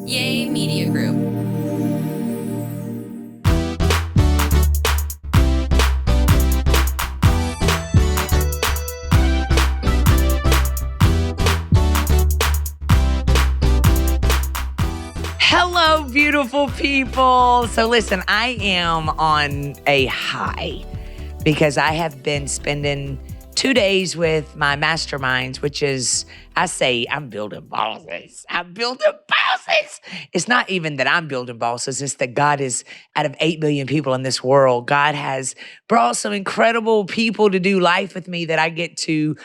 Yay Media Group. Hello, beautiful people. So listen, I am on a high because I have been spending 2 days with my masterminds, which is, I say, I'm building bosses. I'm building bosses. It's not even that I'm building bosses. It's that God is, out of 8 billion people in this world, God has brought some incredible people to do life with me that I get to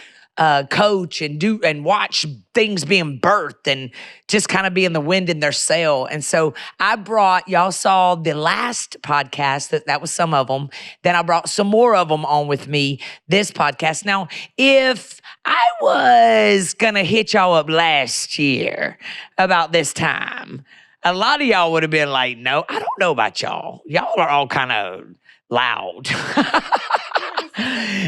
coach and do and watch things being birthed and just kind of be in the wind in their sail. And so I brought, y'all saw the last podcast, that was some of them. Then I brought some more of them on with me this podcast. Now, if I was going to hit y'all up last year about this time, a lot of y'all would have been like, no, I don't know about y'all. Y'all are all kind of loud.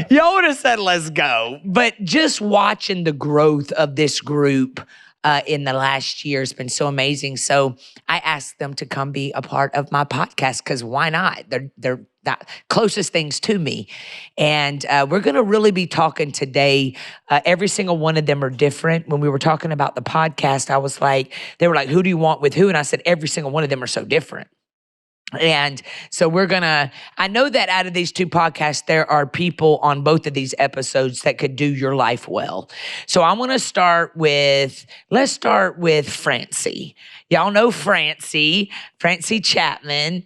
Y'all would have said, let's go. But just watching the growth of this group in the last year has been so amazing. So I asked them to come be a part of my podcast because why not? They're the closest things to me. And we're going to really be talking today. Every single one of them are different. When we were talking about the podcast, I was like, they were like, who do you want with who? And I said, every single one of them are so different. And so I know that out of these two podcasts, there are people on both of these episodes that could do your life well. So I want to let's start with Francie. Y'all know Francie Chapman.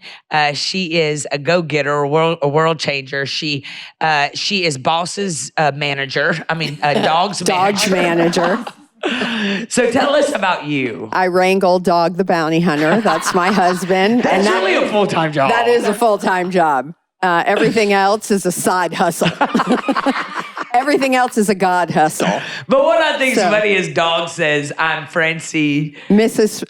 She is a go-getter, a world changer. She is Boss's manager. Dog's manager. So tell us about you. I wrangle Dog the Bounty Hunter. That's my husband. That's really a full-time job. That is a full-time job. Everything else is a side hustle. Everything else is a God hustle. But what I think is funny is Dog says, I'm Francie. Mr.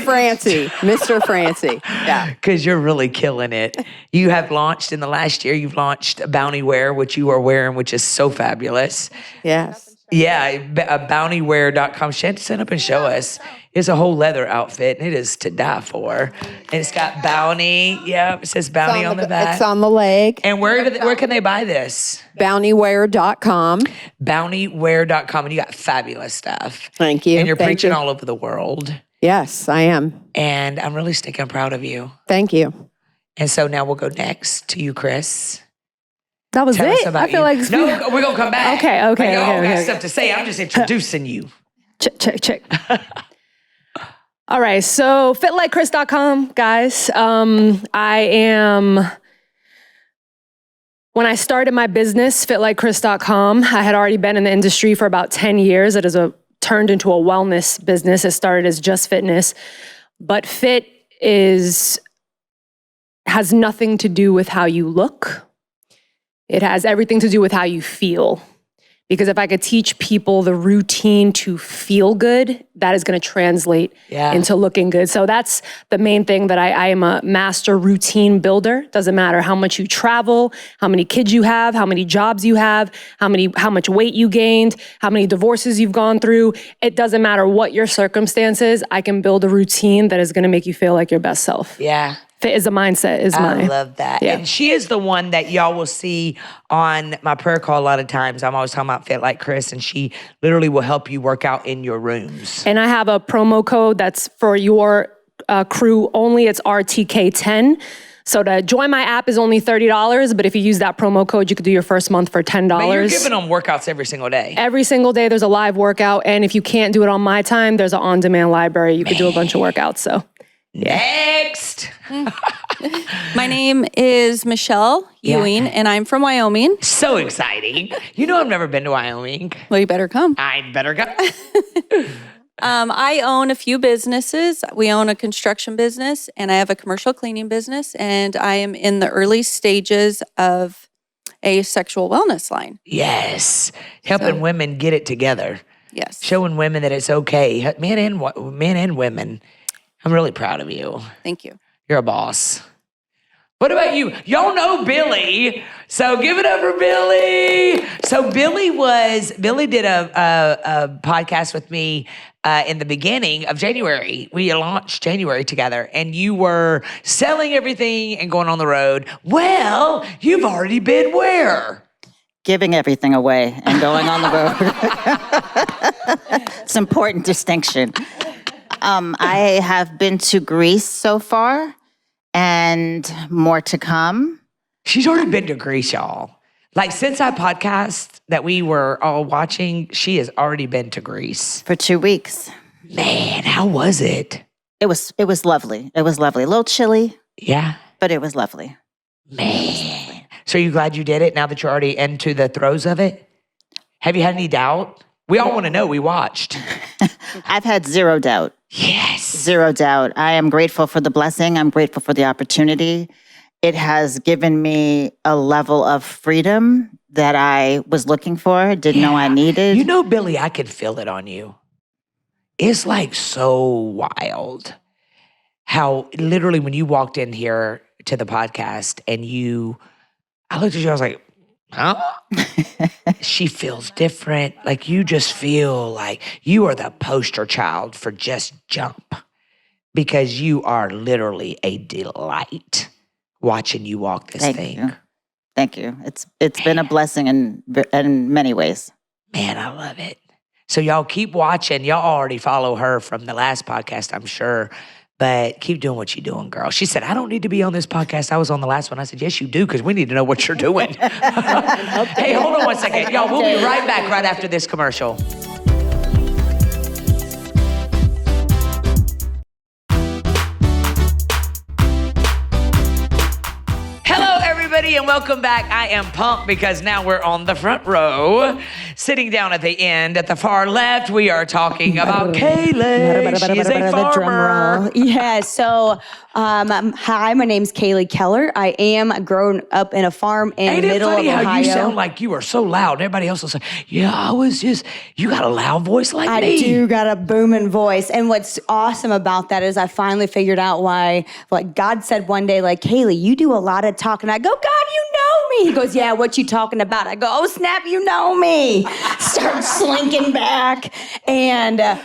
Francie. Mr. Francie. Yeah. Because you're really killing it. You have launched in the last year, you've launched Bounty Wear, which you are wearing, which is so fabulous. Yes. Yeah, bountywear.com. Stand up and show us. It's a whole leather outfit, and it is to die for. And it's got Bounty. Yeah, it says Bounty on the back. It's on the leg. And where can they buy this? Bountywear.com. Bountywear.com. And you got fabulous stuff. Thank you. And you're preaching all over the world. Yes, I am. And I'm really stinking proud of you. Thank you. And so now we'll go next to you, Chris. That was Tell it? us about I feel you. like... No, we're going to come back. Okay. Y'all got stuff to say. I'm just introducing you. Check. All right. So fitlikeChris.com, guys. When I started my business, fitlikeChris.com, I had already been in the industry for about 10 years. It is turned into a wellness business. It started as just fitness. But fit has nothing to do with how you look. It has everything to do with how you feel. Because if I could teach people the routine to feel good, that is going to translate into looking good. So that's the main thing that I am a master routine builder. Doesn't matter how much you travel, how many kids you have, how many jobs you have, how much weight you gained, how many divorces you've gone through. It doesn't matter what your circumstances. I can build a routine that is going to make you feel like your best self. Yeah. Fit is a mindset. I love that. Yeah. And she is the one that y'all will see on my prayer call a lot of times. I'm always talking about Fit Like Chris, and she literally will help you work out in your rooms. And I have a promo code that's for your crew only. It's RTK10. So to join my app is only $30, but if you use that promo code, you could do your first month for $10. But you're giving them workouts every single day. Every single day, there's a live workout. And if you can't do it on my time, there's an on-demand library. You could do a bunch of workouts, so... Next. My name is Michelle Ewing, and I'm from Wyoming. So exciting. You know I've never been to Wyoming. Well, you better come. I better go. I own a few businesses. We own a construction business, and I have a commercial cleaning business, and I am in the early stages of a sexual wellness line. Yes. Helping women get it together. Yes. Showing women that it's okay. Men and women. I'm really proud of you. Thank you. You're a boss. What about you? Y'all know Billy, so give it up for Billy. So Billy did a podcast with me in the beginning of January. We launched January together, and you were selling everything and going on the road. Well, you've already been where? Giving everything away and going on the road. It's an important distinction. I have been to Greece so far, and more to come. She's already been to Greece, y'all. Like, since our podcast that we were all watching, she has already been to Greece. For 2 weeks. Man, how was it? It was lovely. It was lovely. A little chilly, Yeah. but it was lovely. Man. So you glad you did it now that you're already into the throes of it? Have you had any doubt? We all want to know. We watched. I've had zero doubt. Yes. Zero doubt. I am grateful for the blessing. I'm grateful for the opportunity. It has given me a level of freedom that I was looking for, didn't know I needed. You know, Billy, I could feel it on you. It's like so wild how literally when you walked in here to the podcast and I looked at you, I was like, huh? She feels different. Like you just feel like you are the poster child for just jump because you are literally a delight watching you walk this thing. Thank you. It's been a blessing in many ways. Man, I love it. So y'all keep watching. Y'all already follow her from the last podcast, I'm sure. But keep doing what you're doing, girl. She said, I don't need to be on this podcast. I was on the last one. I said, yes, you do, because we need to know what you're doing. Hey, hold on one second. Y'all, we'll be right back right after this commercial. Hello, everybody, and welcome back. I am pumped because now we're on the front row. Sitting down at the end, at the far left, we are talking about Kaylee. She is a farmer. Yeah, so hi, my name's Kaylee Keller. I am grown up in a farm in the middle of Ohio. Ain't it funny how you sound like you are so loud? Everybody else will say, yeah, you got a loud voice like me. I do got a booming voice. And what's awesome about that is I finally figured out why, like God said one day, like, Kaylee, you do a lot of talking. I go, God, you know me. He goes, yeah, what you talking about? I go, oh, snap, you know me. Start slinking back. And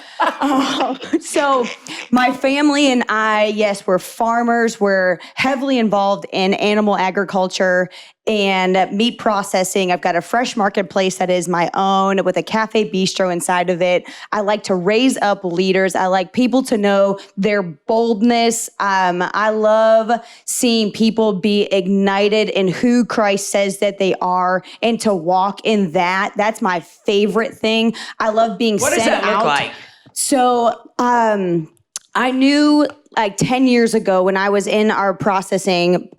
so my family and I, yes, we're farmers. We're heavily involved in animal agriculture and meat processing. I've got a fresh marketplace that is my own with a cafe bistro inside of it. I like to raise up leaders. I like people to know their boldness. I love seeing people be ignited in who Christ says that they are and to walk in that. That's my favorite thing. I love being sent out. What does that look like? So I knew like 10 years ago when I was in our processing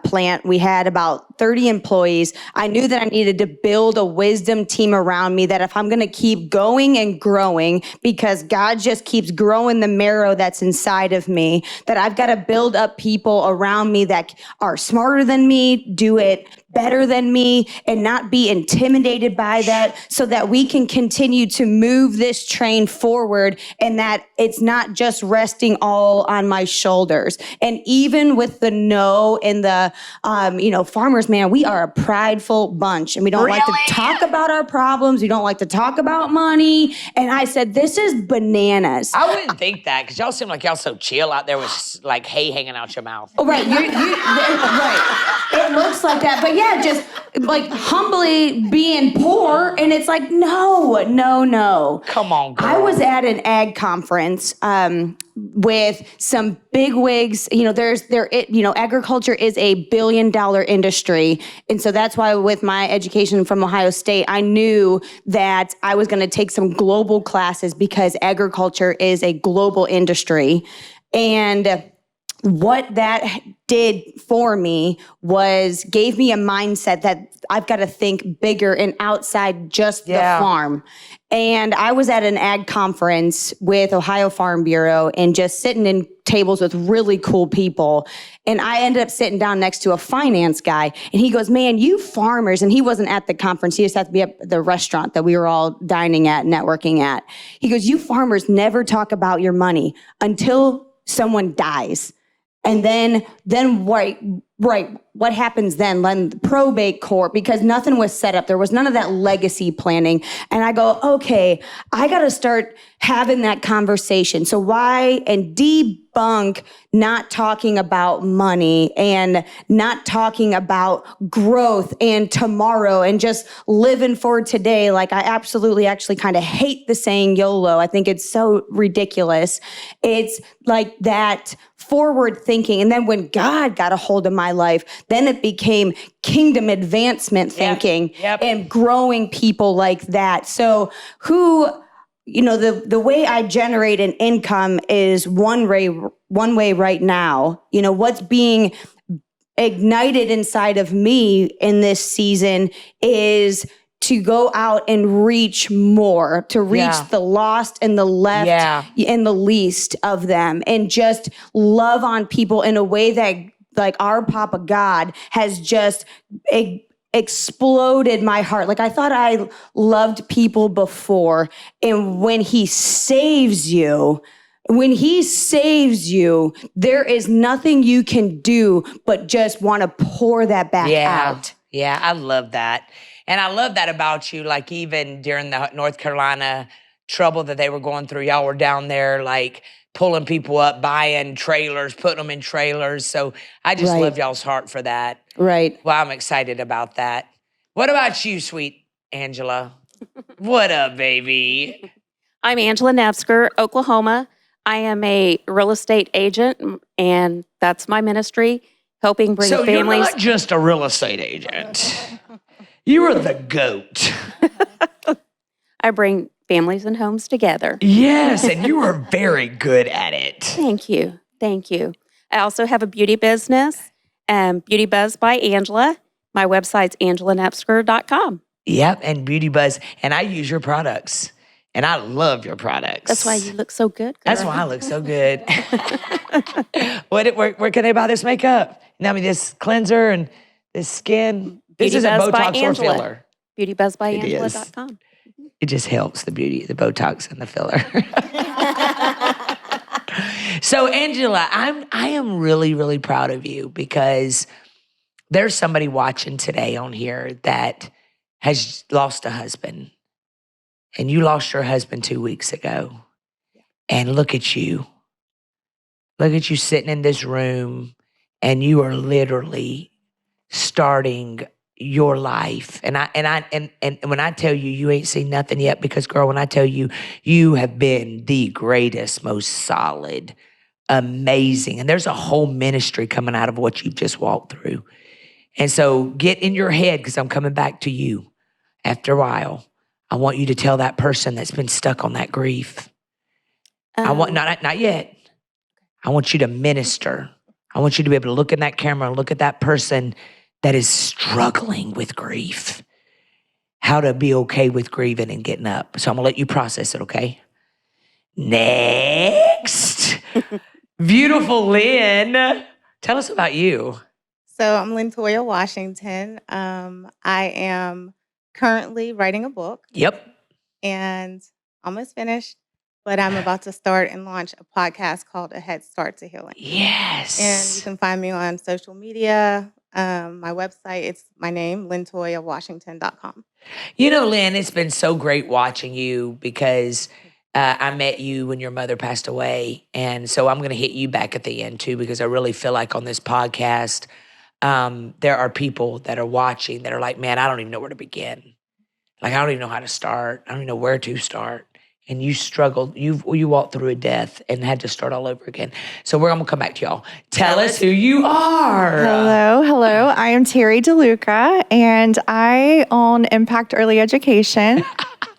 plant, we had about 30 employees. I knew that I needed to build a wisdom team around me, that if I'm going to keep going and growing, because God just keeps growing the marrow that's inside of me, that I've got to build up people around me that are smarter than me, do it better than me, and not be intimidated by that, so that we can continue to move this train forward and that it's not just resting all on my shoulders. And even with the no and the, farmers, man, we are a prideful bunch and we don't like to talk about our problems. We don't like to talk about money. And I said, this is bananas. I wouldn't think that because y'all seem like y'all so chill out there with like hay hanging out your mouth. Oh, right. Right. It looks like that. But yeah, just like humbly being poor. And it's like, no. Come on, girl. I was at an ag conference with some big wigs. Agriculture is $1 billion industry. And so that's why with my education from Ohio State, I knew that I was going to take some global classes because agriculture is a global industry. And what that did for me was gave me a mindset that I've got to think bigger and outside just the farm. And I was at an ag conference with Ohio Farm Bureau and just sitting in tables with really cool people. And I ended up sitting down next to a finance guy. And he goes, man, you farmers, and he wasn't at the conference. He just had to be at the restaurant that we were all dining at, networking at. He goes, you farmers never talk about your money until someone dies. And then right, what happens then? Probate court, because nothing was set up. There was none of that legacy planning. And I go, okay, I got to start having that conversation. So why, and debunk not talking about money and not talking about growth and tomorrow and just living for today. Like, I absolutely actually kind of hate the saying YOLO. I think it's so ridiculous. It's like that forward thinking. And then when God got a hold of my life, then it became kingdom advancement thinking and growing people like that. So the way I generate an income is one way right now. What's being ignited inside of me in this season is to go out and reach more, to reach the lost and the left and the least of them, and just love on people in a way that, like, our Papa God has just exploded my heart. Like, I thought I loved people before. And when he saves you, there is nothing you can do but just want to pour that back out. Yeah, I love that. And I love that about you. Like, even during the North Carolina trouble that they were going through, y'all were down there, like, pulling people up, buying trailers, putting them in trailers. So I just love y'all's heart for that. Right. Well, I'm excited about that. What about you, sweet Angela? What up, baby? I'm Angela Nevsker, Oklahoma. I am a real estate agent, and that's my ministry, helping bring so families. You're not just a real estate agent. You are the GOAT. I bring families and homes together. Yes, and you are very good at it. Thank you. Thank you. I also have a beauty business, Beauty Buzz by Angela. My website's angelanevsker.com. Yep, and Beauty Buzz. And I use your products. And I love your products. That's why you look so good, girl. That's why I look so good. Where can they buy this makeup? This cleanser and this skin. This isn't Botox or filler. BeautyBuzzByAngela.com. It just helps the beauty, the Botox and the filler. So Angela, I am really, really proud of you, because there's somebody watching today on here that has lost a husband. And you lost your husband 2 weeks ago. And look at you. Look at you sitting in this room, and you are literally starting your life. And when I tell you, you ain't seen nothing yet, because, girl, when I tell you, you have been the greatest, most solid, amazing. And there's a whole ministry coming out of what you've just walked through. And so get in your head, because I'm coming back to you after a while. I want you to tell that person that's been stuck on that grief. I want, not yet. I want you to minister. I want you to be able to look in that camera and look at that person that is struggling with grief. How to be okay with grieving and getting up. So I'm gonna let you process it, okay? Next. Beautiful Lynn. Tell us about you. So I'm Lyntoya Washington. I am currently writing a book. Yep. And almost finished, but I'm about to start and launch a podcast called A Head Start to Healing. Yes. And you can find me on social media. My website, it's my name, LyntoyaWashington.com. Lynn, it's been so great watching you, because I met you when your mother passed away. And so I'm going to hit you back at the end too, because I really feel like on this podcast, there are people that are watching that are like, man, I don't even know where to begin. Like, I don't even know how to start. I don't even know where to start. And you struggled. You walked through a death and had to start all over again. So I'm going to come back to y'all. Tell us who you are. Hello. I am Terry DeLuca, and I own Impact Early Education.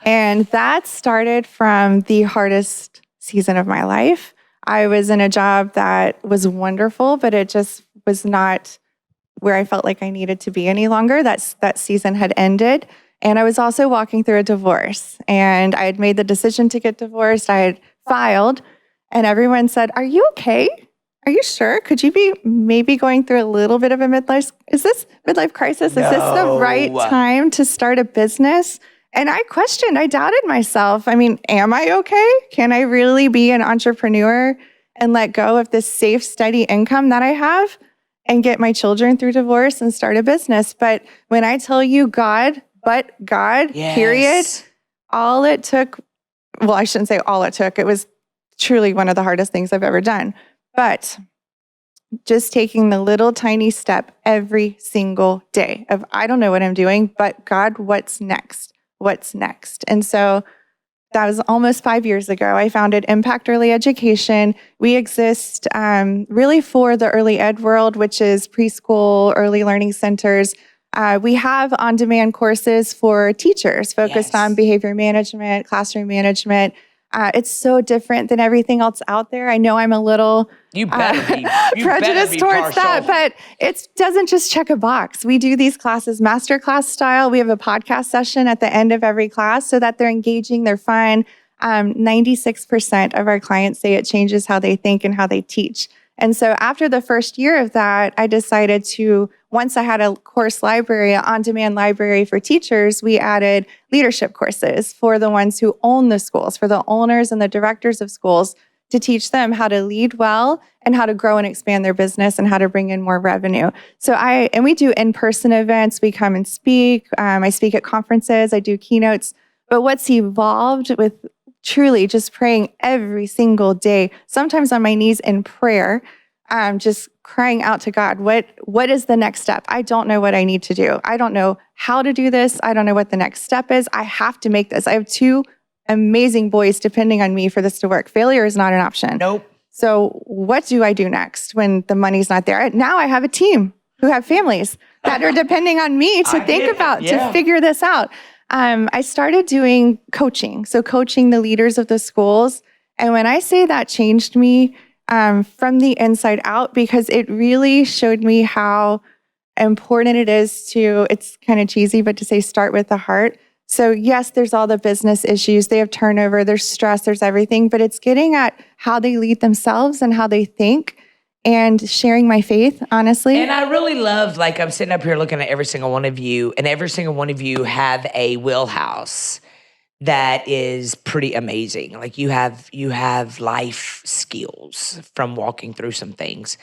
And that started from the hardest season of my life. I was in a job that was wonderful, but it just was not where I felt like I needed to be any longer. That season had ended. And I was also walking through a divorce, and I had made the decision to get divorced. I had filed, and everyone said, "Are you okay? Are you sure? Could you be maybe going through a little bit of a midlife crisis? No. Is this the right time to start a business?" And I questioned, I doubted myself. I mean, am I okay? Can I really be an entrepreneur and let go of this safe, steady income that I have? and get my children through divorce and start a business. But when I tell you God, period, all it took, well, I shouldn't say all it took. It was truly one of the hardest things I've ever done. But just taking the little tiny step every single day of, I don't know what I'm doing, but God, what's next? What's next? And so that was almost 5 years ago. I founded Impact Early Education. We exist really for the early ed world, which is preschool, early learning centers. We have on-demand courses for teachers focused on behavior management, classroom management. It's so different than everything else out there. I know I'm a little prejudiced towards that, but it doesn't just check a box. We do these classes masterclass style. We have a podcast session at the end of every class so that they're engaging, they're fun. 96% of our clients say it changes how they think and how they teach. And so after the first year of that, I decided to, once I had a course library, an on-demand library for teachers, we added leadership courses for the ones who own the schools, for the owners and the directors of schools, to teach them how to lead well and how to grow and expand their business and how to bring in more revenue. So we do in-person events. We come and speak. I speak at conferences. I do keynotes. But what's evolved with truly just praying every single day, sometimes on my knees in prayer, just crying out to God, what is the next step? I don't know what I need to do. I don't know how to do this. I don't know what the next step is. I have to make this. I have 2 amazing boys depending on me for this to work. Failure is not an option. Nope. So what do I do next when the money's not there? Now I have a team who have families that are depending on me to to figure this out. I started doing coaching, so coaching the leaders of the schools. And when I say that changed me from the inside out, because it really showed me how important it is to, it's kind of cheesy, but to say start with the heart. So yes, there's all the business issues. They have turnover, there's stress, there's everything, but it's getting at how they lead themselves and how they think and sharing my faith, honestly. And I really love, like, I'm sitting up here looking at every single one of you, and every single one of you have a wheelhouse that is pretty amazing. Like, you have life skills from walking through some things.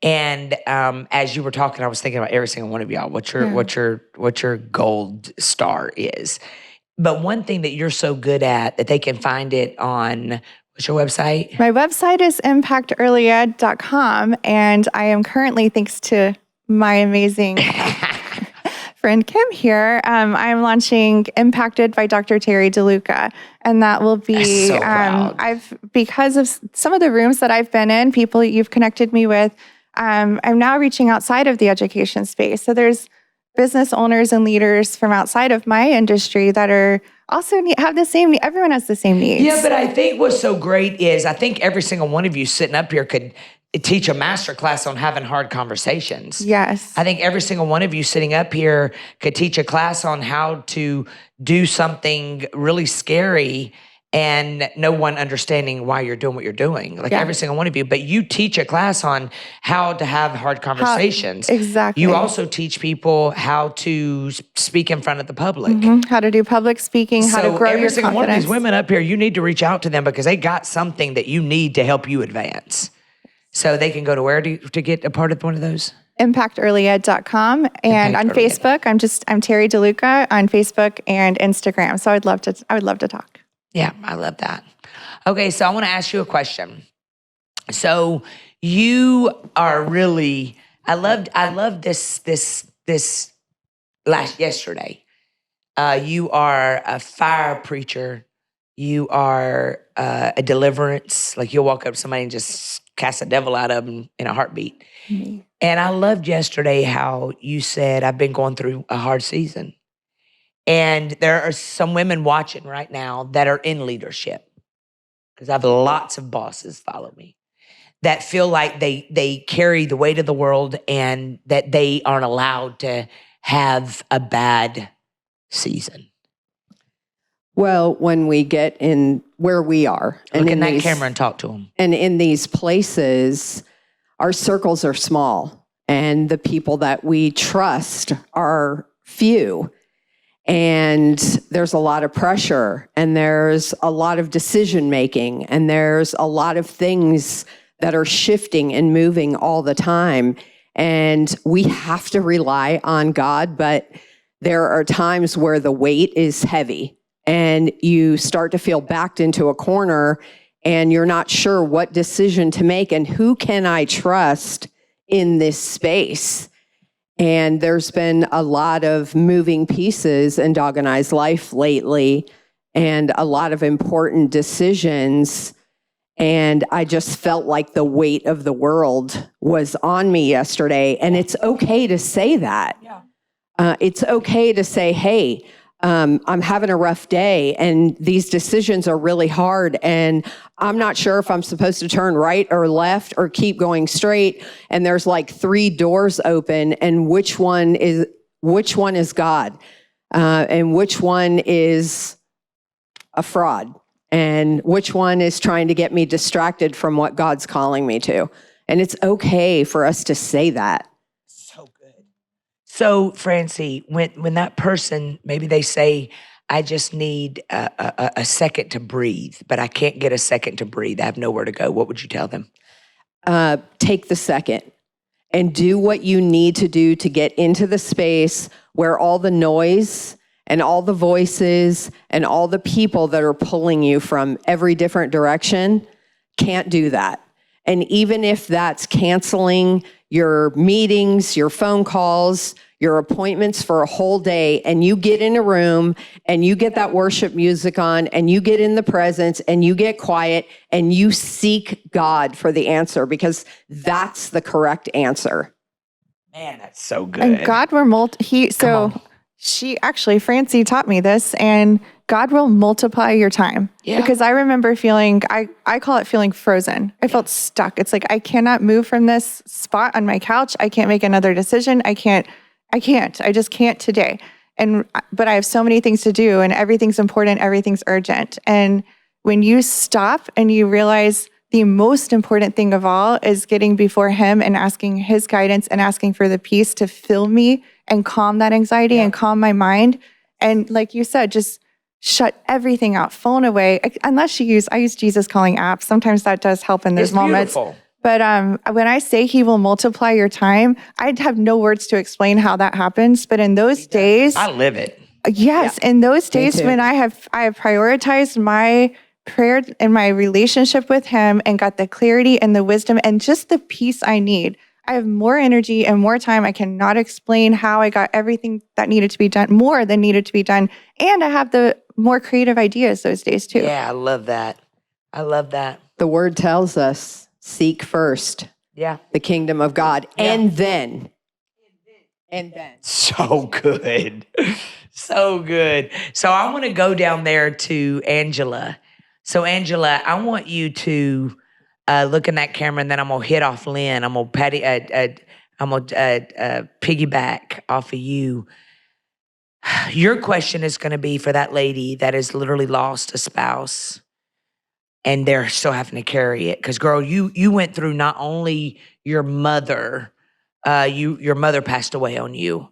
And as you were talking, I was thinking about every single one of y'all, what your gold star is. But one thing that you're so good at that they can find it on, what's your website? My website is impactearlyed.com, and I am currently, thanks to my amazing friend Kim here, I'm launching Impacted by Dr. Terry DeLuca, and that will be, so proud. Because of some of the rooms that I've been in, people you've connected me with, I'm now reaching outside of the education space. So there's business owners and leaders from outside of my industry that are also have the same, everyone has the same needs. Yeah, but I think what's so great is I think every single one of you sitting up here could teach a masterclass on having hard conversations. Yes. I think every single one of you sitting up here could teach a class on how to do something really scary and no one understanding why you're doing what you're doing. Like every single one of you. But you teach a class on how to have hard conversations. Exactly. You also teach people how to speak in front of the public. How to do public speaking, how to grow your every single confidence. one of these women up here, you need to reach out to them because they got something that you need to help you advance. So they can go to where to get a part of one of those? impactearlyed.com, and on Facebook, I'm Terry DeLuca on Facebook and Instagram. So I would love to talk. Yeah, I love that. Okay, so I want to ask you a question. So you are really, I loved this yesterday. You are a fire preacher. You are a deliverance. Like, you'll walk up to somebody and just cast the devil out of them in a heartbeat. Mm-hmm. And I loved yesterday how you said, I've been going through a hard season. And there are some women watching right now that are in leadership, because I have lots of bosses follow me that feel like they carry the weight of the world and that they aren't allowed to have a bad season. Well, when we get in where we are, look in that camera and talk to them. And in these places, our circles are small, and the people that we trust are few. And there's a lot of pressure, and there's a lot of decision making, and there's a lot of things that are shifting and moving all the time. And we have to rely on God, but there are times where the weight is heavy and you start to feel backed into a corner and you're not sure what decision to make and who can I trust in this space. And there's been a lot of moving pieces in Dog and I's life lately and a lot of important decisions. And I just felt like the weight of the world was on me yesterday. And it's okay to say that. It's okay to say, hey, I'm having a rough day and these decisions are really hard. And I'm not sure if I'm supposed to turn right or left or keep going straight. And there's like 3 doors open and which one is God? And which one is a fraud? And which one is trying to get me distracted from what God's calling me to? And it's okay for us to say that. So good. So, Francie, when that person, maybe they say, I just need a second to breathe, but I can't get a second to breathe. I have nowhere to go. What would you tell them? Take the second and do what you need to do to get into the space where all the noise and all the voices and all the people that are pulling you from every different direction can't do that. And even if that's canceling your meetings, your phone calls, your appointments for a whole day, and you get in a room and you get that worship music on and you get in the presence and you get quiet and you seek God for the answer, because that's the correct answer. Man, that's so good. And God will Francie taught me this, and God will multiply your time. Yeah. Because I remember feeling, I call it feeling frozen. I felt stuck. It's like, I cannot move from this spot on my couch. I can't make another decision. I just can't today. But I have so many things to do and everything's important. Everything's urgent. And when you stop and you realize the most important thing of all is getting before him and asking his guidance and asking for the peace to fill me and calm that anxiety and calm my mind. And like you said, just shut everything out, phone away, unless I use Jesus calling apps. Sometimes that does help in those moments. Beautiful. But when I say he will multiply your time, I'd have no words to explain how that happens. But in those days, I live it. yes, in those days when I have prioritized my prayer and my relationship with him and got the clarity and the wisdom and just the peace I need, I have more energy and more time. I cannot explain how I got everything that needed to be done, more than needed to be done. And I have the more creative ideas those days too. Yeah, I love that. I love that. The word tells us, seek first the kingdom of God, and then. So good. So good. So I want to go down there to Angela. So Angela, I want you to look in that camera, and then I'm gonna hit off Lynn. I'm gonna piggyback off of you. Your question is gonna be for that lady that has literally lost a spouse, and they're still having to carry it. Because girl, you went through not only your mother, your mother passed away on you.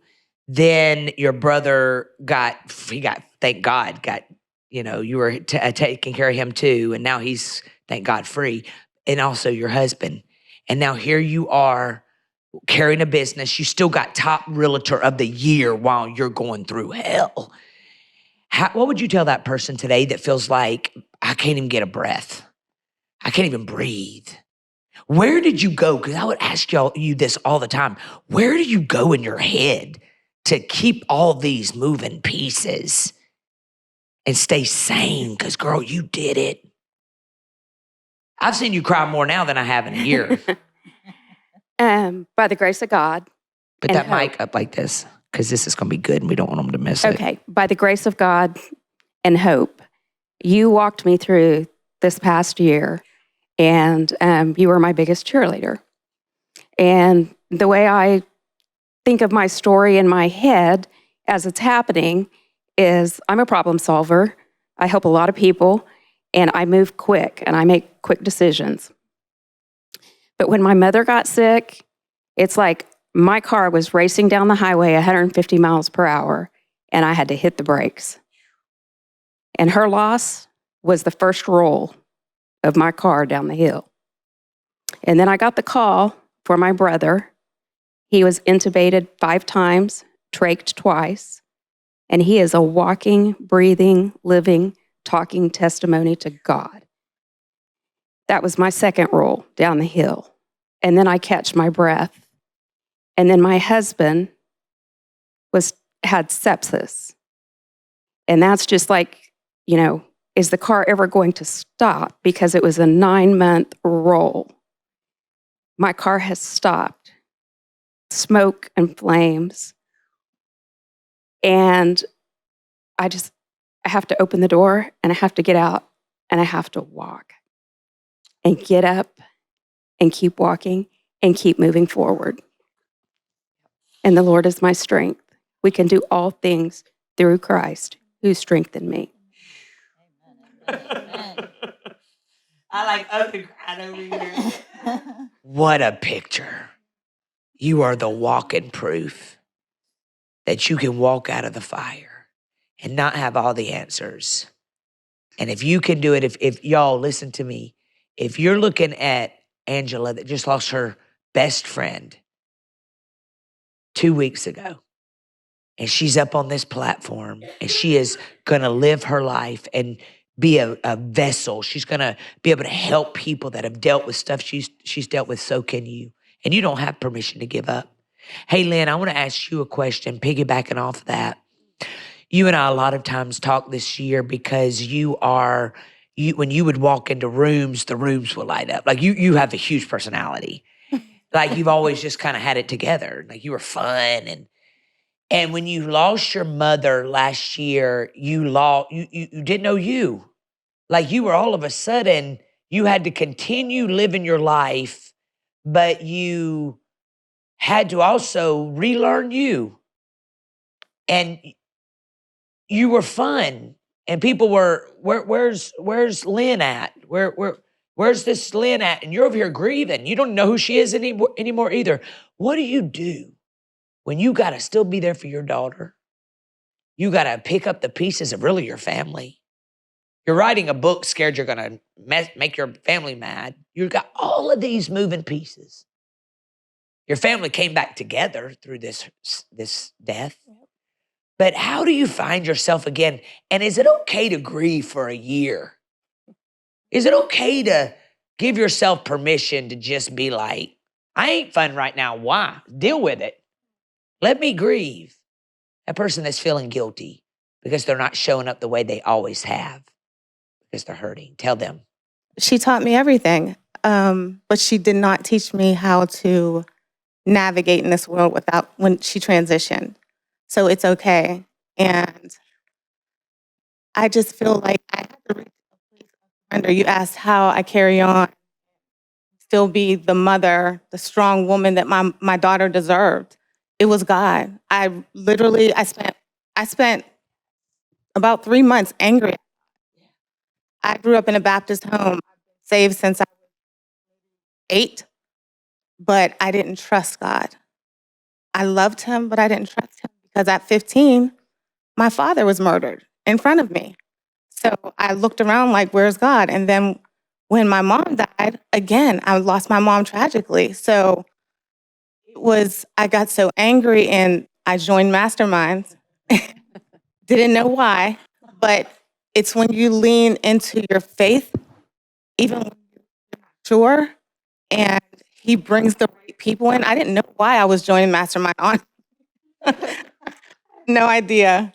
Then your brother thank God, you were taking care of him too. And now he's, thank God, free. And also your husband. And now here you are carrying a business. You still got top realtor of the year while you're going through hell. What would you tell that person today that feels like, I can't even get a breath? I can't even breathe. Where did you go? Because I would ask you this all the time. Where do you go in your head to keep all these moving pieces and stay sane? Because girl, you did it. I've seen you cry more now than I have in a year. By the grace of God. Put that mic up like this, because this is going to be good and we don't want them to miss it. Okay. By the grace of God and hope, you walked me through this past year, and you were my biggest cheerleader. And the way I think of my story in my head as it's happening is I'm a problem solver. I help a lot of people, and I move quick, and I make quick decisions. But when my mother got sick, it's like my car was racing down the highway 150 miles per hour, and I had to hit the brakes. And her loss was the first roll of my car down the hill. And then I got the call for my brother, He was intubated 5 times, trached twice, and he is a walking, breathing, living, talking testimony to God. That was my second roll down the hill. And then I catch my breath. And then my husband had sepsis. And that's just like, is the car ever going to stop? Because it was a 9-month roll. My car has stopped. Smoke and flames. And I have to open the door and I have to get out and I have to walk and get up and keep walking and keep moving forward. And the Lord is my strength. We can do all things through Christ who strengthened me. I like other crowd over here. What a picture. You are the walking proof that you can walk out of the fire and not have all the answers. And if you can do it, if y'all listen to me, if you're looking at Angela that just lost her best friend 2 weeks ago, and she's up on this platform and she is going to live her life and be a vessel. She's going to be able to help people that have dealt with stuff she's dealt with. So can you. And you don't have permission to give up. Hey, Lynn, I want to ask you a question, piggybacking off of that. You and I a lot of times talk this year because when you would walk into rooms, the rooms will light up. Like you have a huge personality. Like you've always just kind of had it together. Like you were fun. And when you lost your mother last year, you didn't know you. Like you were all of a sudden, you had to continue living your life, but you had to also relearn you. And you were fun. And people were, where's Lynn at? Where's this Lynn at? And you're over here grieving. You don't know who she is anymore either. What do you do when you got to still be there for your daughter? You got to pick up the pieces of really your family. You're writing a book scared you're going to make your family mad. You've got all of these moving pieces. Your family came back together through this death. But how do you find yourself again? And is it okay to grieve for a year? Is it okay to give yourself permission to just be like, I ain't fun right now. Why? Deal with it. Let me grieve. That person that's feeling guilty because they're not showing up the way they always have because they're hurting. Tell them. She taught me everything, but she did not teach me how to navigate in this world when she transitioned. So it's okay. And I just feel like I have to reach a place of surrender. You asked how I carry on, still be the mother, the strong woman that my daughter deserved. It was God. I spent about 3 months angry. I grew up in a Baptist home, saved since I was 8, but I didn't trust God. I loved him, but I didn't trust him because at 15, my father was murdered in front of me. So I looked around like, where's God? And then when my mom died, again, I lost my mom tragically. So I got so angry and I joined masterminds. Didn't know why, but it's when you lean into your faith, even when you're not sure, and he brings the right people in. I didn't know why I was joining mastermind on. No idea.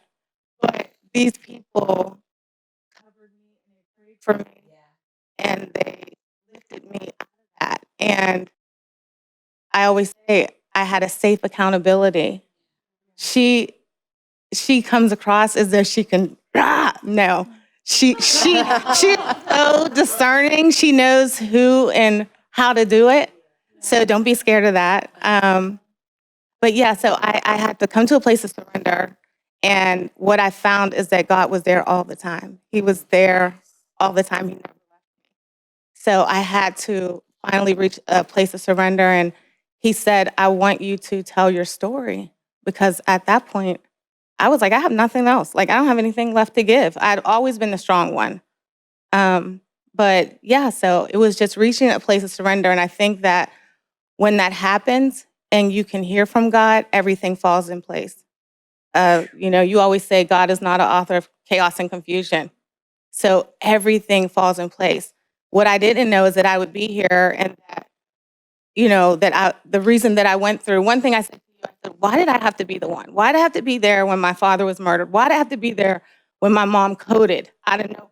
But these people covered me and they prayed for me and they lifted me out of that. And I always say I had a safe accountability. She comes across as though she can, no. She's so discerning. She knows who and how to do it. So don't be scared of that. But yeah, so I had to come to a place of surrender. And what I found is that God was there all the time. He was there all the time. He never left me. So I had to finally reach a place of surrender. And he said, I want you to tell your story. Because at that point, I was like, I have nothing else. Like, I don't have anything left to give. I'd always been the strong one. But yeah, so it was just reaching a place of surrender. And I think that when that happens, and you can hear from God, everything falls in place. You always say God is not an author of chaos and confusion. So everything falls in place. What I didn't know is that I would be here and that, the reason that I went through, one thing I said to you, I said, why did I have to be the one? Why did I have to be there when my father was murdered? Why did I have to be there when my mom coded out of nowhere?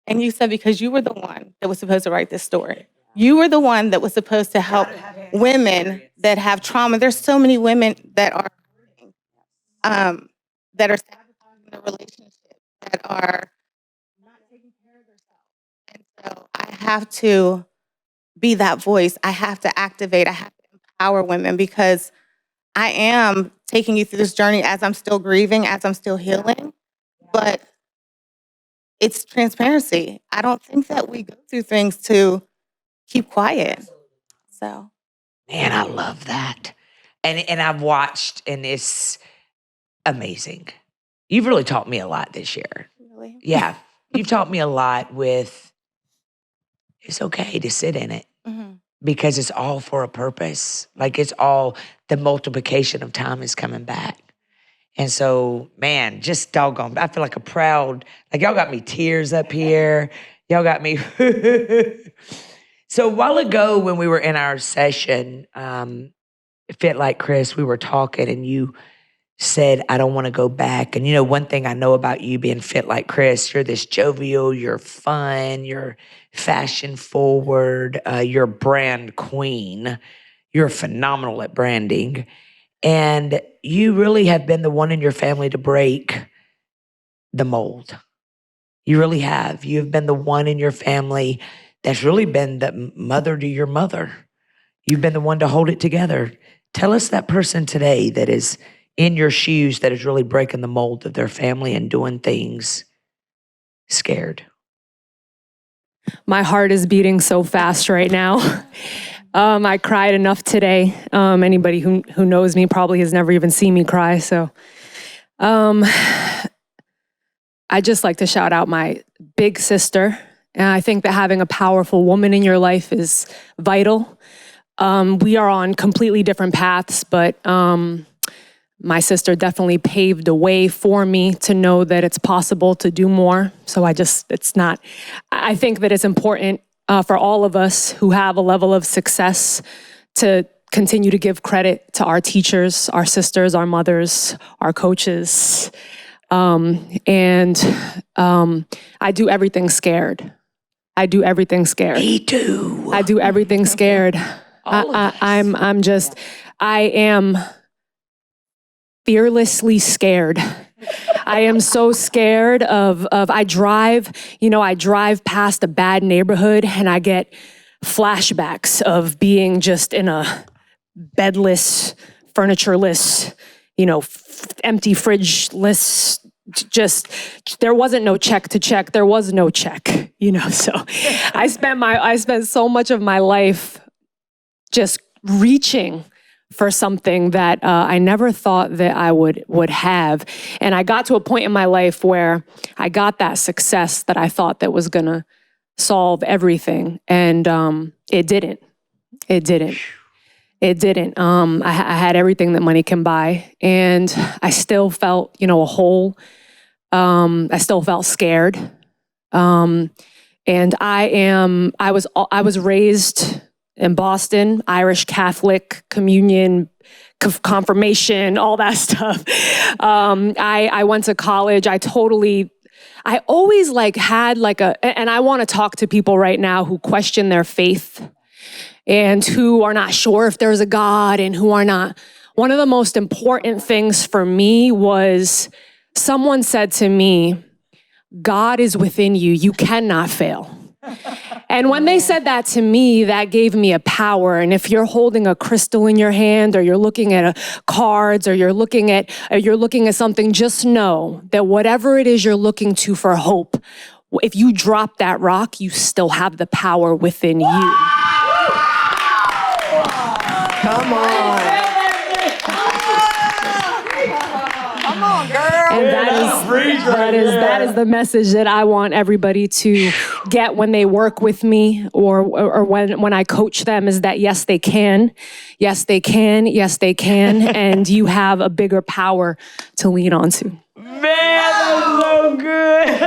And you said, because you were the one that was supposed to write this story. You were the one that was supposed to help women that have trauma. There's so many women that are sabotaging their relationship, that are not taking care of themselves. And so I have to be that voice. I have to activate. I have to empower women, because I am taking you through this journey as I'm still grieving, as I'm still healing. But it's transparency. I don't think that we go through things to keep quiet. So, Man, I love that. And I've watched, and it's amazing. You've really taught me a lot this year. really, Yeah, you've taught me a lot with it's okay to sit in it because it's all for a purpose. Like it's all the multiplication of time is coming back. And so, man, just doggone, I feel like a proud, like y'all got me tears up here. Y'all got me. So a while ago when we were in our session, Fit Like Chris, we were talking and you said, I don't want to go back. And one thing I know about you being Fit Like Chris, you're this jovial, you're fun, you're fashion forward, you're brand queen. You're phenomenal at branding. And you really have been the one in your family to break the mold. You really have. You've been the one in your family that's really been the mother to your mother. You've been the one to hold it together. Tell us that person today that is in your shoes that is really breaking the mold of their family and doing things scared. My heart is beating so fast right now. I cried enough today. Anybody who knows me probably has never even seen me cry. So I just like to shout out my big sister. And I think that having a powerful woman in your life is vital. We are on completely different paths, but my sister definitely paved the way for me to know that it's possible to do more. So I think that it's important for all of us who have a level of success to continue to give credit to our teachers, our sisters, our mothers, our coaches. I do everything scared. Me too. I do everything scared. I am fearlessly scared. I am so scared of I drive past a bad neighborhood and I get flashbacks of being just in a bedless, furnitureless, empty fridge-less, just, there wasn't no check to check. There was no check, so I spent so much of my life just reaching for something that I never thought that I would have. And I got to a point in my life where I got that success that I thought that was gonna solve everything. And it didn't. I had everything that money can buy. And I still felt, a hole. I still felt scared. And I was raised in Boston, Irish Catholic, communion, confirmation, all that stuff. I went to college. I always had and I want to talk to people right now who question their faith and who are not sure if there's a God and who are not. One of the most important things for me was someone said to me, God is within you. You cannot fail. And when they said that to me, that gave me a power. And if you're holding a crystal in your hand, or you're looking at cards, or you're looking at something, just know that whatever it is you're looking to for hope, if you drop that rock, you still have the power within you. Come on. And that is the message that I want everybody to get when they work with me or when I coach them is that yes, they can. Yes, they can. Yes, they can. And you have a bigger power to lean onto. Man, that's so good.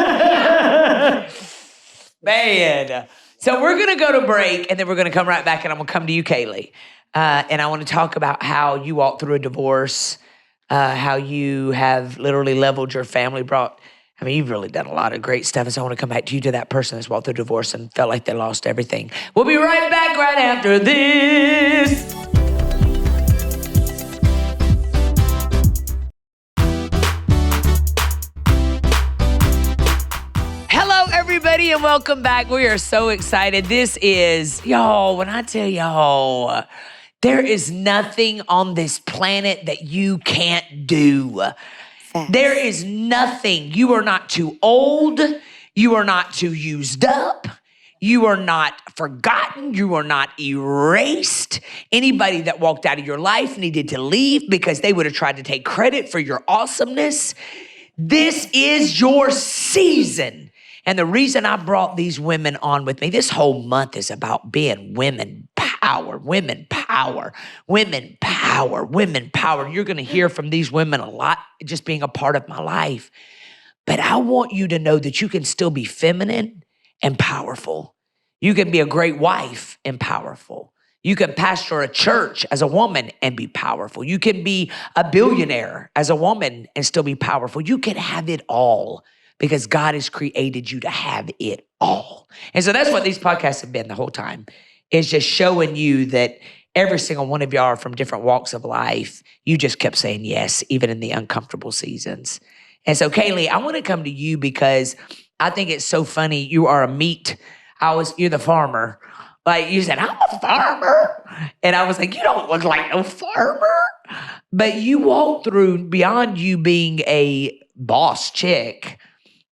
Man. So we're going to go to break, and then we're going to come right back, and I'm going to come to you, Kaylee. And I want to talk about how you walked through a divorce, how you have literally leveled your family, you've really done a lot of great stuff. And so I want to come back to you, to that person that's walked through divorce and felt like they lost everything. We'll be right back right after this. Hello, everybody, and welcome back. We are so excited. This is, y'all, when I tell y'all, there is nothing on this planet that you can't do. There is nothing. You are not too old. You are not too used up. You are not forgotten. You are not erased. Anybody that walked out of your life needed to leave because they would have tried to take credit for your awesomeness. This is your season. And the reason I brought these women on with me, this whole month is about being women power, women power, women power, women power. You're going to hear from these women a lot, just being a part of my life. But I want you to know that you can still be feminine and powerful. You can be a great wife and powerful. You can pastor a church as a woman and be powerful. You can be a billionaire as a woman and still be powerful. You can have it all, because God has created you to have it all. And so that's what these podcasts have been the whole time, is just showing you that every single one of y'all are from different walks of life. You just kept saying yes, even in the uncomfortable seasons. And so, Kaylee, I want to come to you because I think it's so funny. You are a meat. You're the farmer. Like you said, I'm a farmer. And I was like, you don't look like no farmer. But you walked through, beyond you being a boss chick,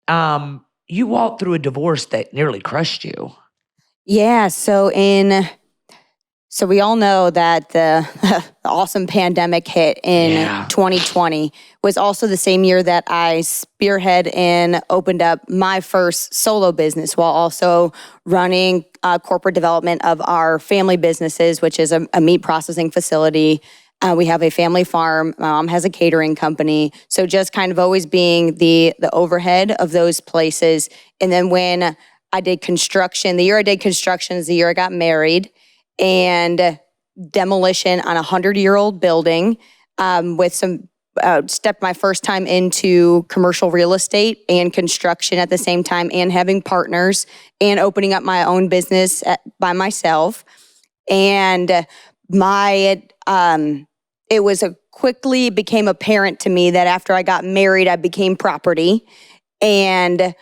you walked through a divorce that nearly crushed you. Yeah, so we all know that the awesome pandemic hit in 2020 was also the same year that I spearhead and opened up my first solo business while also running corporate development of our family businesses, which is a meat processing facility. We have a family farm. My mom has a catering company. So just kind of always being the overhead of those places. And then when I did construction, the year I did construction is the year I got married, and demolition on a 100-year-old building with some, stepped my first time into commercial real estate and construction at the same time, and having partners and opening up my own business by myself. And it quickly became apparent to me that after I got married, I became property and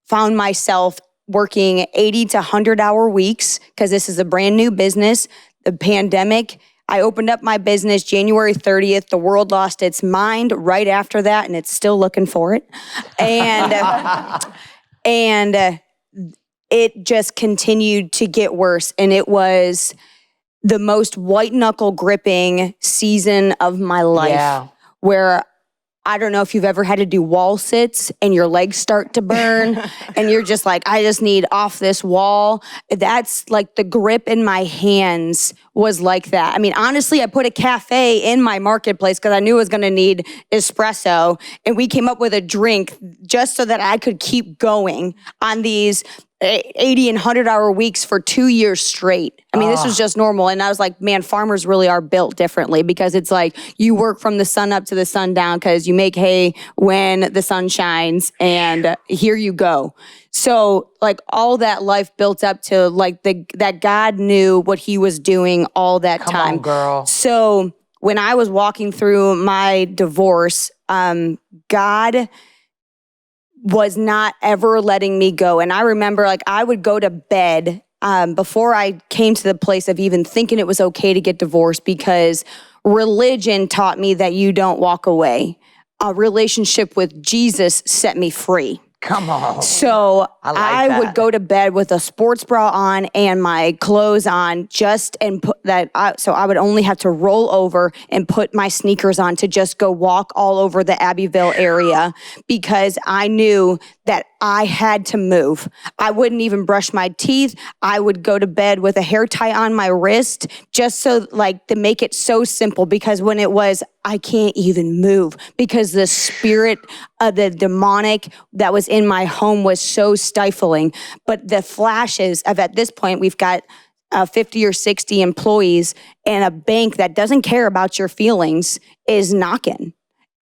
found myself working 80 to 100-hour weeks because this is a brand new business. The pandemic, I opened up my business January 30th. The world lost its mind right after that, and it's still looking for it. And it just continued to get worse. And it was the most white knuckle gripping season of my life, where I don't know if you've ever had to do wall sits and your legs start to burn and you're just like, I just need off this wall. That's like the grip in my hands was like that. I mean, honestly, I put a cafe in my marketplace because I knew I was going to need espresso. And we came up with a drink just so that I could keep going on these 80 and 100-hour weeks for 2 years straight. I mean, this was just normal. And I was like, man, farmers really are built differently, because it's like you work from the sun up to the sun down because you make hay when the sun shines, and here you go. So like all that life built up to like that God knew what he was doing all that time. Come on, girl. So when I was walking through my divorce, God was not ever letting me go. And I remember like I would go to bed before I came to the place of even thinking it was okay to get divorced, because religion taught me that you don't walk away. A relationship with Jesus set me free. Come on. So I like I that. would go to bed with a sports bra on and my clothes on, so I would only have to roll over and put my sneakers on to just go walk all over the Abbeville area because I knew that I had to move. I wouldn't even brush my teeth. I would go to bed with a hair tie on my wrist just so to make it so simple, because when it was, I can't even move because the spirit of the demonic that was in my home was so stifling. But the flashes of, at this point, we've got 50 or 60 employees, and a bank that doesn't care about your feelings is knocking.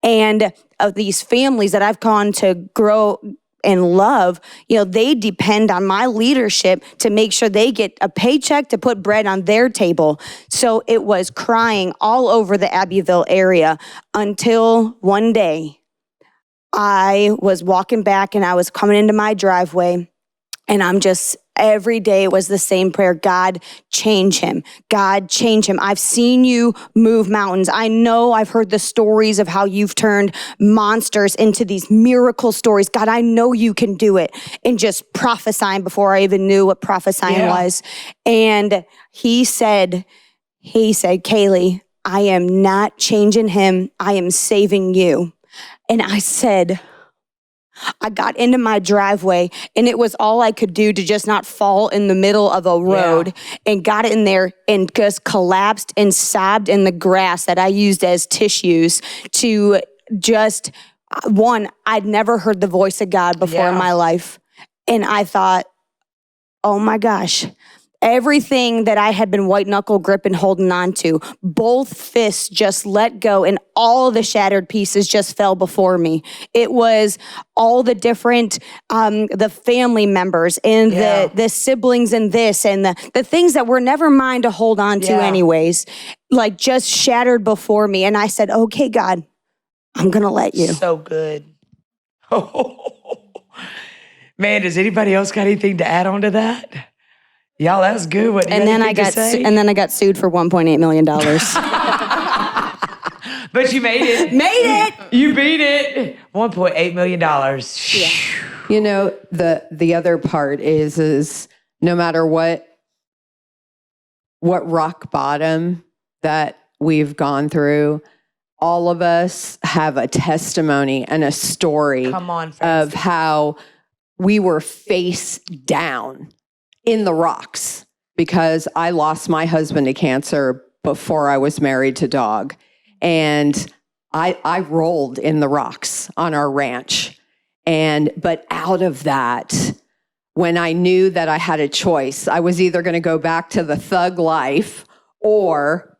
And of these families that I've gone to grow and love, they depend on my leadership to make sure they get a paycheck to put bread on their table. So it was crying all over the Abbeville area until one day I was walking back and I was coming into my driveway, and every day it was the same prayer. God, change him. God, change him. I've seen you move mountains. I know I've heard the stories of how you've turned monsters into these miracle stories. God, I know you can do it. And just prophesying before I even knew what prophesying was. And he said, Kaylee, I am not changing him. I am saving you. And I said, I got into my driveway, and it was all I could do to just not fall in the middle of a road, and got in there and just collapsed and sobbed in the grass that I used as tissues to just, I'd never heard the voice of God before in my life. And I thought, oh my gosh, everything that I had been white knuckle gripping, holding on to, both fists just let go, and all the shattered pieces just fell before me. It was all the different, the family members and the siblings and this and the things that were never mine to hold on to anyways, just shattered before me. And I said, okay, God, I'm going to let you. So good. Man, does anybody else got anything to add on to that? Y'all, that's good. What, and then I got sued for $1.8 million. But you made it. Made it. You beat it. $1.8 million. The other part is no matter what rock bottom that we've gone through, all of us have a testimony and a story of how we were face down in the rocks, because I lost my husband to cancer before I was married to Dog. And I rolled in the rocks on our ranch. But out of that, when I knew that I had a choice, I was either going to go back to the thug life, or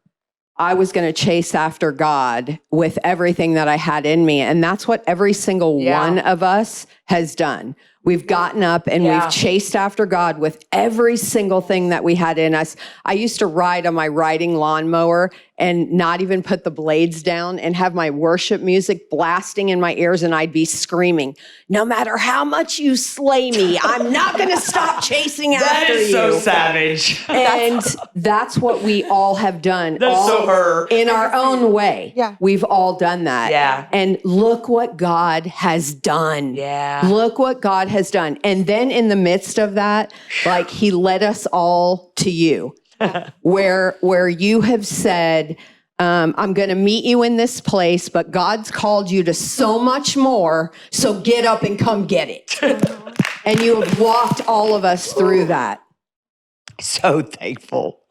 I was going to chase after God with everything that I had in me. And that's what every single one of us has done. We've gotten up and we've chased after God with every single thing that we had in us. I used to ride on my riding lawnmower and not even put the blades down and have my worship music blasting in my ears, and I'd be screaming, no matter how much you slay me, I'm not going to stop chasing after you. That is so savage. And that's what we all have done. That's so her. In our own way. Yeah. We've all done that. Yeah. And look what God has done. Yeah. Look what God has done. And then in the midst of that, he led us all to you, where you have said, I'm going to meet you in this place, but God's called you to so much more, so get up and come get it. And you have walked all of us through that. So thankful.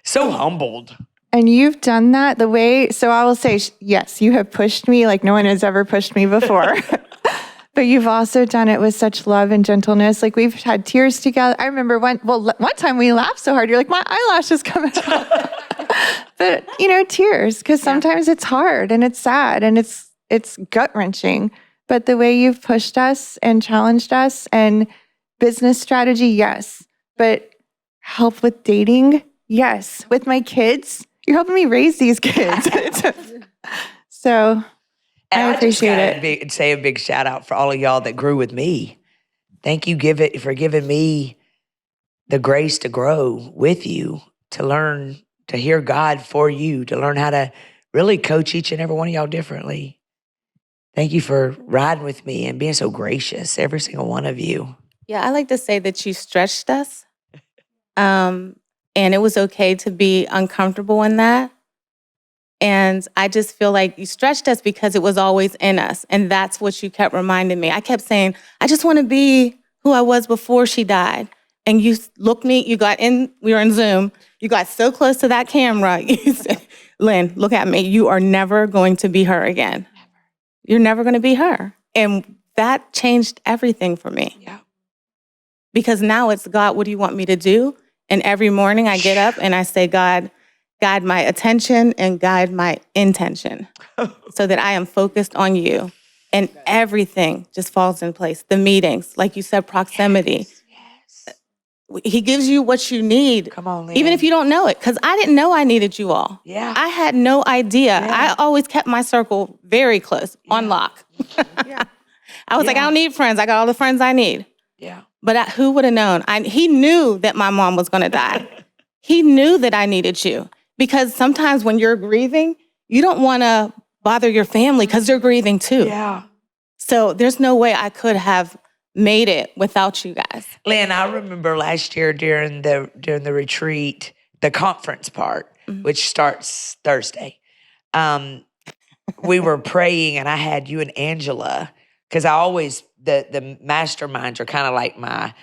So humbled. And you've done that so I will say, yes, you have pushed me like no one has ever pushed me before. But you've also done it with such love and gentleness. We've had tears together. I remember one time we laughed so hard, you're like, my eyelashes coming out. But, tears, because sometimes it's hard and it's sad and it's gut-wrenching. But the way you've pushed us and challenged us, and business strategy, yes. But help with dating, yes. With my kids, you're helping me raise these kids. So I appreciate it. Say a big shout out for all of y'all that grew with me. Thank you for giving me the grace to grow with you, to learn, to hear God for you, to learn how to really coach each and every one of y'all differently. Thank you for riding with me and being so gracious, every single one of you. Yeah, I like to say that you stretched us. And it was okay to be uncomfortable in that. And I just feel like you stretched us because it was always in us. And that's what you kept reminding me. I kept saying, I just want to be who I was before she died. And you looked me, you got in, we were in Zoom, you got so close to that camera, you said, Lynn, look at me, you are never going to be her again. You're never going to be her. And that changed everything for me. Yeah. Because now it's, God, what do you want me to do? And every morning I get up and I say, God, guide my attention and guide my intention so that I am focused on you. And everything just falls in place. The meetings, like you said, proximity. Yes. He gives you what you need. Come on, Lynn. Even if you don't know it. Because I didn't know I needed you all. Yeah. I had no idea. Yeah. I always kept my circle very close, on lock. I was like, I don't need friends. I got all the friends I need. Yeah. But who would have known? He knew that my mom was going to die. He knew that I needed you. Because sometimes when you're grieving, you don't want to bother your family because they're grieving too. Yeah. So there's no way I could have made it without you guys. Lynn, I remember last year during the retreat, the conference part, which starts Thursday. We were praying, and I had you and Angela, because I always the masterminds are kind of like my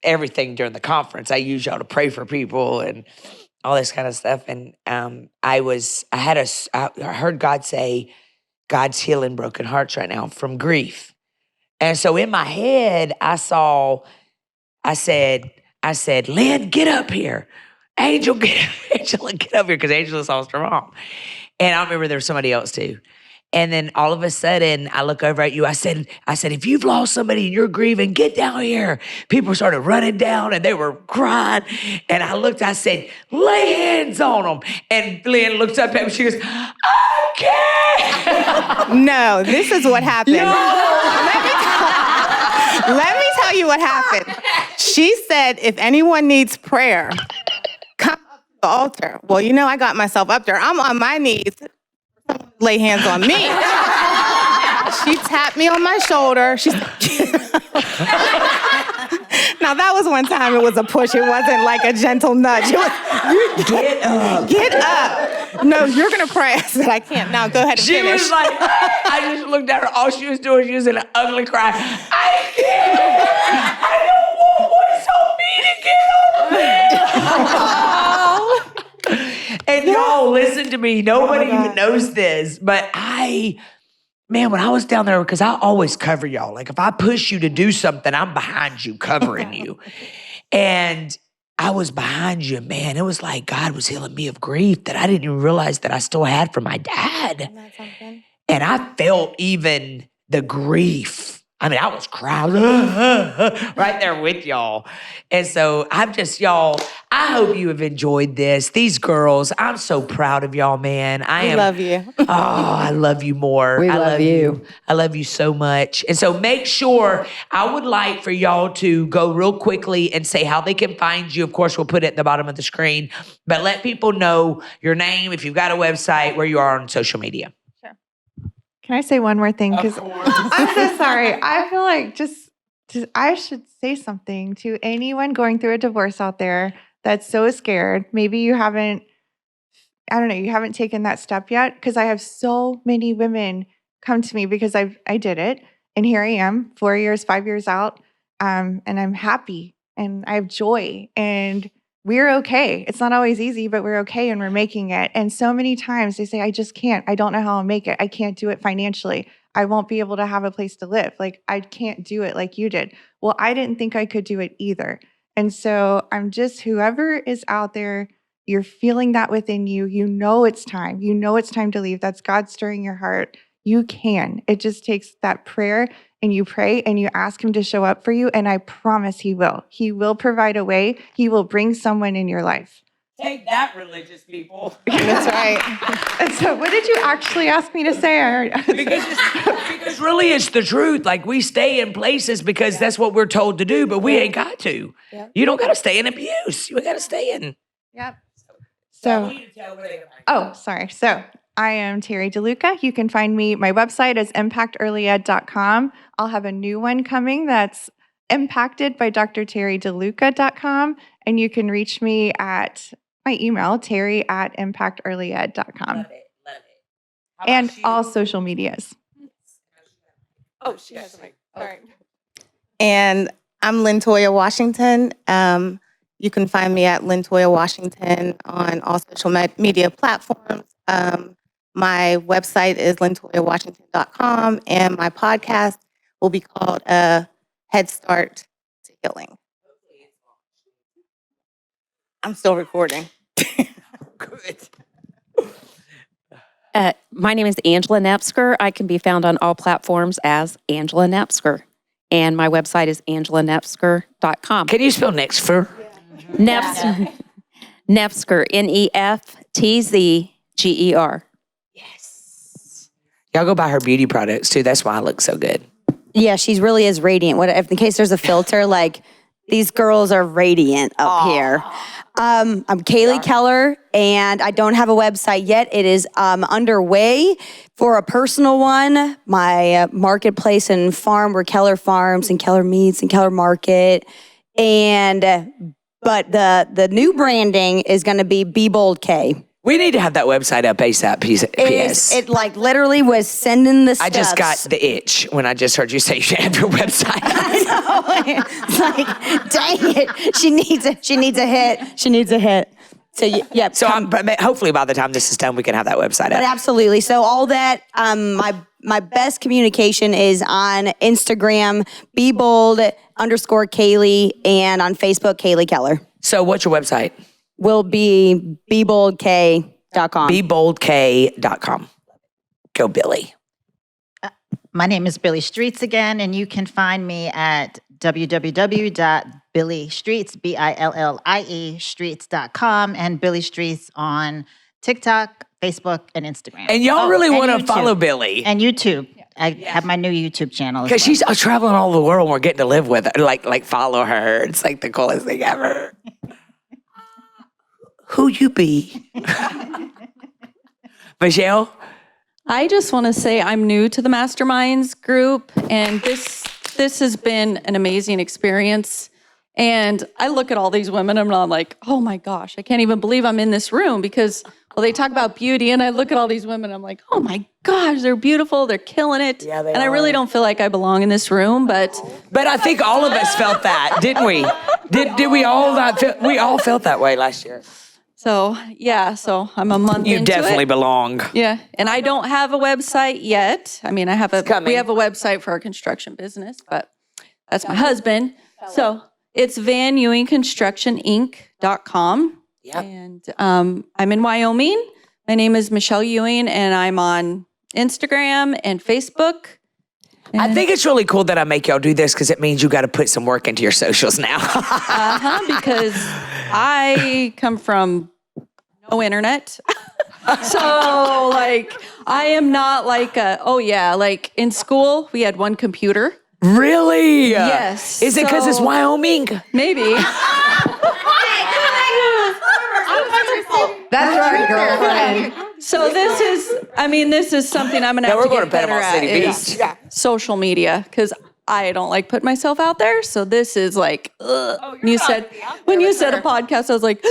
everything during the conference. I use y'all to pray for people and all this kind of stuff. And I heard God say, God's healing broken hearts right now from grief. And so in my head, I said, Lynn, get up here. Angela, get up here, because Angela saw her mom. And I remember there was somebody else too. And then all of a sudden, I look over at you. I said, if you've lost somebody and you're grieving, get down here. People started running down and they were crying. And I said, lay hands on them. And Lynn looks up at me. She goes, I can't. No, this is what happened. Let me tell you what happened. She said, if anyone needs prayer, come up to the altar. Well, I got myself up there. I'm on my knees. Lay hands on me. She tapped me on my shoulder. Now that was one time it was a push. It wasn't like a gentle nudge. It was, Get up. get up. No, you're going to pray. I said, I can't. Now go ahead and She finish. was like, I just looked at her. All she was doing, she was in an ugly cry. I can't. I don't want what's so me to get over there. And y'all, listen to me. Nobody even knows this, but when I was down there, because I always cover y'all. Like if I push you to do something, I'm behind you, covering you. And I was behind you, man. It was like God was healing me of grief that I didn't even realize that I still had from my dad. And I felt even the grief. I mean, I was crying right there with y'all. And so y'all, I hope you have enjoyed this. These girls, I'm so proud of y'all, man. I love you. I love you more. We I love you. I love you so much. And so make sure, I would like for y'all to go real quickly and say how they can find you. Of course, we'll put it at the bottom of the screen, but let people know your name, if you've got a website, where you are on social media. Can I say one more thing? Because I'm so sorry. I feel like I should say something to anyone going through a divorce out there that's so scared. Maybe you haven't taken that step yet. Because I have so many women come to me because I did it. And here I am, 4 years, 5 years out. And I'm happy and I have joy and we're okay. It's not always easy, but we're okay and we're making it. And so many times they say, I just can't. I don't know how I'll make it. I can't do it financially. I won't be able to have a place to live. Like, I can't do it like you did. Well, I didn't think I could do it either. And so I'm just, whoever is out there, you're feeling that within you. You know it's time. You know it's time to leave. That's God stirring your heart. You can. It just takes that prayer, and you pray and you ask him to show up for you. And I promise he will. He will provide a way. He will bring someone in your life. Take that, religious people. That's right. And so what did you actually ask me to say? Because really it's the truth. Like, we stay in places because that's what we're told to do, but we ain't got to. Yep. You don't got to stay in abuse. You got to stay in. Yep. So, sorry. So I am Terry DeLuca. You can find me, my website is impactearlyed.com. I'll have a new one coming that's impactedbydrterrydeluca.com. And you can reach me at my email, terry@impactearlyed.com. Love it. And all social medias. Oh, she has a mic. All right. And I'm Lintoya Washington. You can find me at Lintoya Washington on all social media platforms. My website is lintoyawashington.com, and my podcast will be called Head Start to Healing. I'm still recording. Good. My name is Angela Napsker. I can be found on all platforms as Angela Napsker. And my website is angelanapsker.com. Can you spell next for? Napsker, Neftzer. Yes. Y'all go buy her beauty products too. That's why I look so good. Yeah, she really is radiant. What if in case there's a filter, like these girls are radiant up here. I'm Kaylee Keller, and I don't have a website yet. It is underway for a personal one. My marketplace and farm were Keller Farms and Keller Meats and Keller Market. And but the new branding is going to be Bold K. We need to have that website up ASAP. PS. It like literally was sending the stuff. I just got the itch when I just heard you say you should have your website. I know. It's like, dang it. She needs a hit. She needs a hit. So yeah. So hopefully by the time this is done, we can have that website But up. absolutely. So all that, my best communication is on Instagram, BeBold_Kaylee, and on Facebook, Kaylee Keller. So what's your website? Will be BeBoldK.com. BeBoldK.com. Go, Billy. My name is Billy Streets again, and you can find me at www.billystreets, BILLIE streets.com, and Billy Streets on TikTok, Facebook, and Instagram. And y'all really want to YouTube. follow Billy. And YouTube. I have my new YouTube channel as Because well. she's traveling all over the world and we're getting to live with her. Like follow her. It's like the coolest thing ever. Who you be? Michelle? I just want to say I'm new to the Masterminds group, and this has been an amazing experience. And I look at all these women and I'm like, oh my gosh, I can't even believe I'm in this room because, well, they talk about beauty, and I look at all these women, I'm like, oh my gosh, they're beautiful, they're killing it. Yeah, they and I really are. don't feel like I belong in this room, but I think all of us felt that, didn't we? Did we all not feel? We all felt that way last year. so yeah, so I'm a month You into definitely it. belong. Yeah, and I don't have a website yet. I mean, we have a website for our construction business, but that's my husband. So it's VanEwingConstructionInc.com. Yep. And I'm in Wyoming. My name is Michelle Ewing, and I'm on Instagram and Facebook. I think it's really cool that I make y'all do this because it means you got to put some work into your socials now. Because I come from no internet. So, like, I am not like like in school, we had one computer. Really? Yes. Is it because it's So- Wyoming? Maybe. That's right, girlfriend. So this is something I'm gonna Yeah, have we're to going get to better Panama at. City is Beach. social media, because I don't like putting myself out there. So this is like, when you said a podcast, I was like,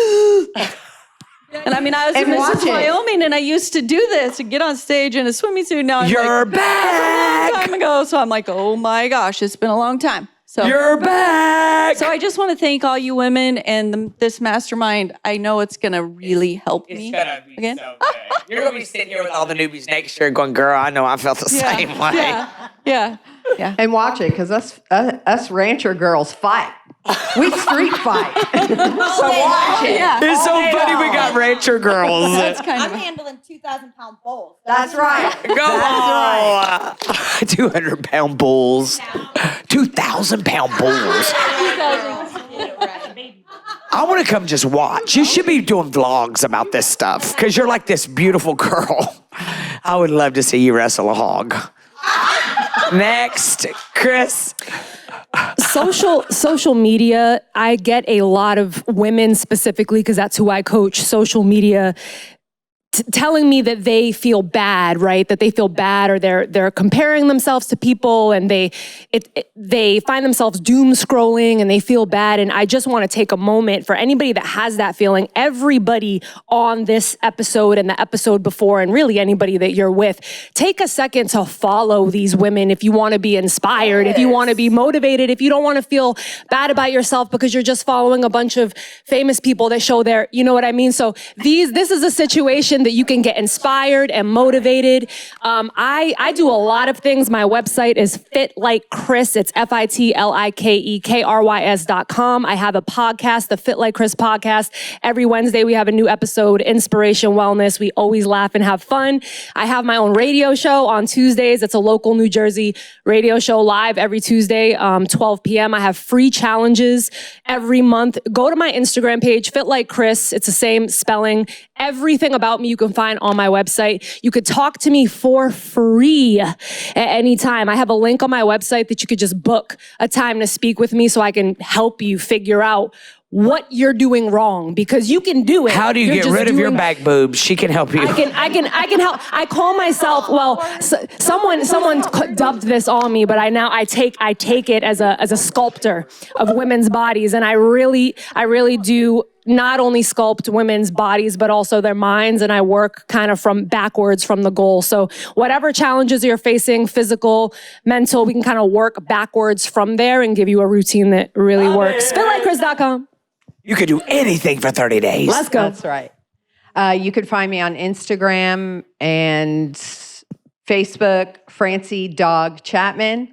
and I mean, I was in watch Mrs. it. Wyoming, and I used to do this and get on stage in a swimming suit. Now I'm You're like, back. a long time ago. So I'm like, oh my gosh, it's been a long time. So You're back. So I just want to thank all you women and this mastermind. I know it's going to really help me. Again? so good. You're going to be sitting here with all the newbies next year going, girl, I know I felt the same way. Yeah. And watch it, because us rancher girls fight. We street fight. So watch it. Yeah. It's so funny we got rancher girls. That's kind of handling 2,000-pound bowls. That's right. Go on. 200-pound bulls. 2,000-pound bulls. I want to come just watch. You should be doing vlogs about this stuff because you're like this beautiful girl. I would love to see you wrestle a hog. Next, Chris. Social media, I get a lot of women specifically, because that's who I coach, social media telling me that they feel bad, right? That they feel bad, or they're comparing themselves to people, and they find themselves doom scrolling and they feel bad. And I just want to take a moment for anybody that has that feeling, everybody on this episode and the episode before, and really anybody that you're with, take a second to follow these women if you want to be inspired, if you want to be motivated, if you don't want to feel bad about yourself because you're just following a bunch of famous people that show their, you know what I mean? So this is a situation that you can get inspired and motivated. I do a lot of things. My website is Fit Like Chris. It's FITLIKEKRYS.com. I have a podcast, the Fit Like Chris podcast. Every Wednesday we have a new episode, Inspiration Wellness. We always laugh and have fun. I have my own radio show on Tuesdays. It's a local New Jersey radio show, live every Tuesday, 12 p.m. I have free challenges every month. Go to my Instagram page, Fit Like Chris. It's the same spelling. Everything about me you can find on my website. You could talk to me for free at any time. I have a link on my website that you could just book a time to speak with me so I can help you figure out what you're doing wrong, because you can do it. How do you get rid of your back boobs? She can help you. I can help. I call myself, well, someone dubbed this on me, but I take it as a sculptor of women's bodies, and I really do not only sculpt women's bodies, but also their minds, and I work kind of from backwards from the goal. So whatever challenges you're facing, physical, mental, we can kind of work backwards from there and give you a routine that really works. FitLikeChris.com. You could do anything for 30 days. Let's go. That's right. You could find me on Instagram and Facebook, Francie Dog Chapman.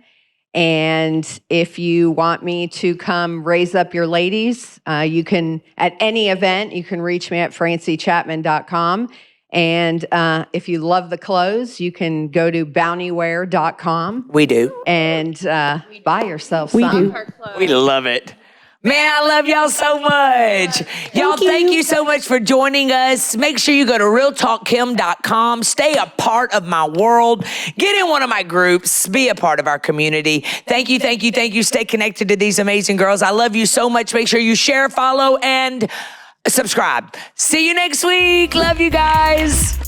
And if you want me to come raise up your ladies, you can, at any event, you can reach me at franciechapman.com. And if you love the clothes, you can go to bountywear.com. We do. And buy yourself some. We do. We love it. Man, I love y'all so much. Y'all, thank you so much for joining us. Make sure you go to realtalkkim.com. Stay a part of my world. Get in one of my groups. Be a part of our community. Thank you, thank you, thank you. Stay connected to these amazing girls. I love you so much. Make sure you share, follow, and subscribe. See you next week. Love you guys.